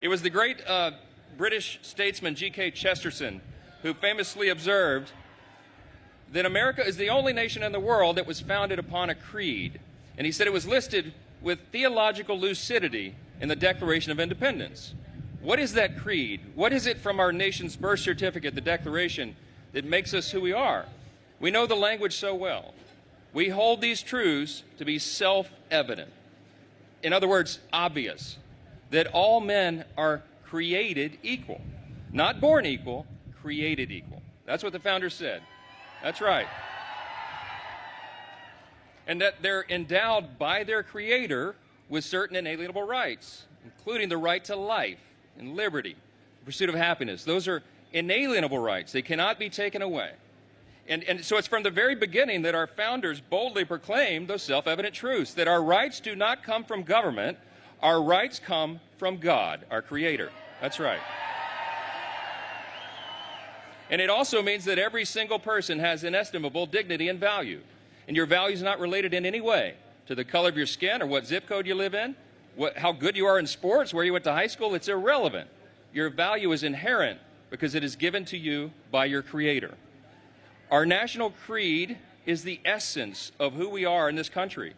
It was the great British statesman G.K. Chesterton who famously observed that America is the only nation in the world that was founded upon a creed. And he said it was listed with theological lucidity in the Declaration of Independence. What is that creed? What is it from our nation's birth certificate, the Declaration, that makes us who we are? We know the language so well. We hold these truths to be self-evident. In other words, obvious. That all men are created equal. Not born equal, created equal. That's what the founders said. That's right. And that they're endowed by their Creator with certain inalienable rights, including the right to life and liberty, the pursuit of happiness. Those are inalienable rights. They cannot be taken away. And so it's from the very beginning that our founders boldly proclaimed those self-evident truths, that our rights do not come from government, our rights come from God, our Creator. That's right. And it also means that every single person has inestimable dignity and value. And your value is not related in any way to the color of your skin or what zip code you live in, how good you are in sports, where you went to high school. It's irrelevant. Your value is inherent because it is given to you by your Creator. Our national creed is the essence of who we are in this country.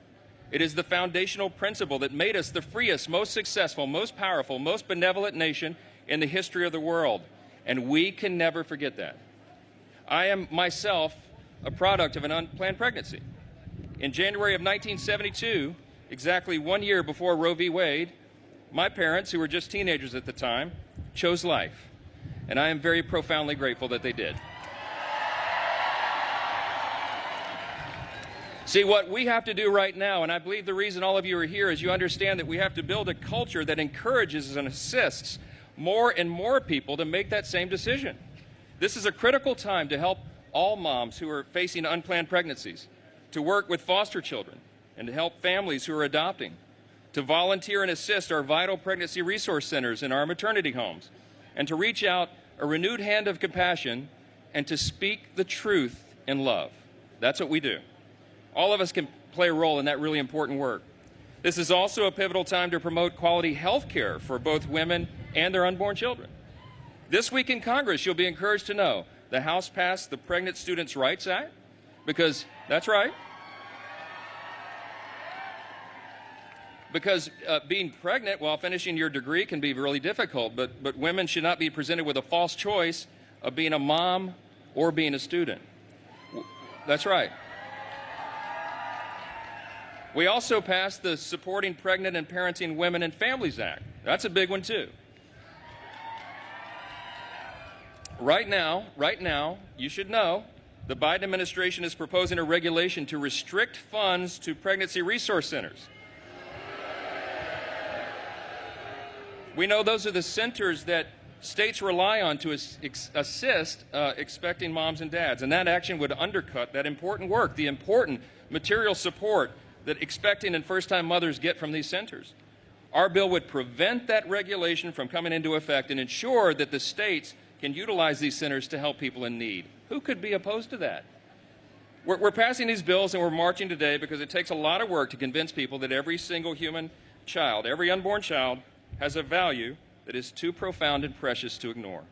It is the foundational principle that made us the freest, most successful, most powerful, most benevolent nation in the history of the world. And we can never forget that. I am myself a product of an unplanned pregnancy. In January of 1972, exactly 1 year before Roe v. Wade, my parents, who were just teenagers at the time, chose life. And I am very profoundly grateful that they did. See, what we have to do right now, and I believe the reason all of you are here, is you understand that we have to build a culture that encourages and assists more and more people to make that same decision. This is a critical time to help all moms who are facing unplanned pregnancies, to work with foster children, and to help families who are adopting, to volunteer and assist our vital pregnancy resource centers and our maternity homes, and to reach out a renewed hand of compassion and to speak the truth in love. That's what we do. All of us can play a role in that really important work. This is also a pivotal time to promote quality health care for both women and their unborn children. This week in Congress, you'll be encouraged to know the House passed the Pregnant Students' Rights Act because, that's right, because being pregnant while finishing your degree can be really difficult, but women should not be presented with a false choice of being a mom or being a student. That's right. We also passed the Supporting Pregnant and Parenting Women and Families Act. That's a big one, too. Right now, you should know, the Biden administration is proposing a regulation to restrict funds to pregnancy resource centers. We know those are the centers that states rely on to assist expecting moms and dads, and that action would undercut that important work, the important material support that expecting and first-time mothers get from these centers. Our bill would prevent that regulation from coming into effect and ensure that the states can utilize these centers to help people in need. Who could be opposed to that? We're passing these bills and we're marching today because it takes a lot of work to convince people that every single human child, every unborn child, has a value that is too profound and precious to ignore.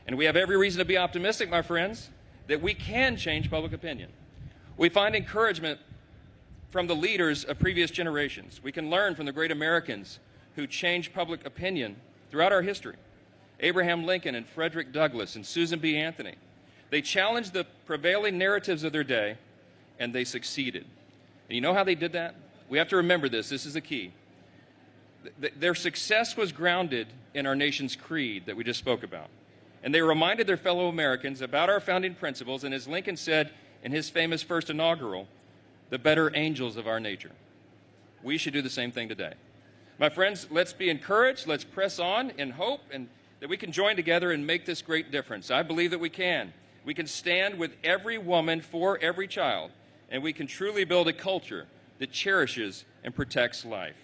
And we have every reason to be optimistic, my friends, that we can change public opinion. We find encouragement from the leaders of previous generations. We can learn from the great Americans who changed public opinion throughout our history. Abraham Lincoln and Frederick Douglass and Susan B. Anthony. They challenged the prevailing narratives of their day, and they succeeded. And you know how they did that? We have to remember this. This is the key. Their success was grounded in our nation's creed that we just spoke about. And they reminded their fellow Americans about our founding principles, and as Lincoln said in his famous first inaugural, the better angels of our nature. We should do the same thing today. My friends, let's be encouraged, let's press on in hope, and that we can join together and make this great difference. I believe that we can. We can stand with every woman for every child, and we can truly build a culture that cherishes and protects life.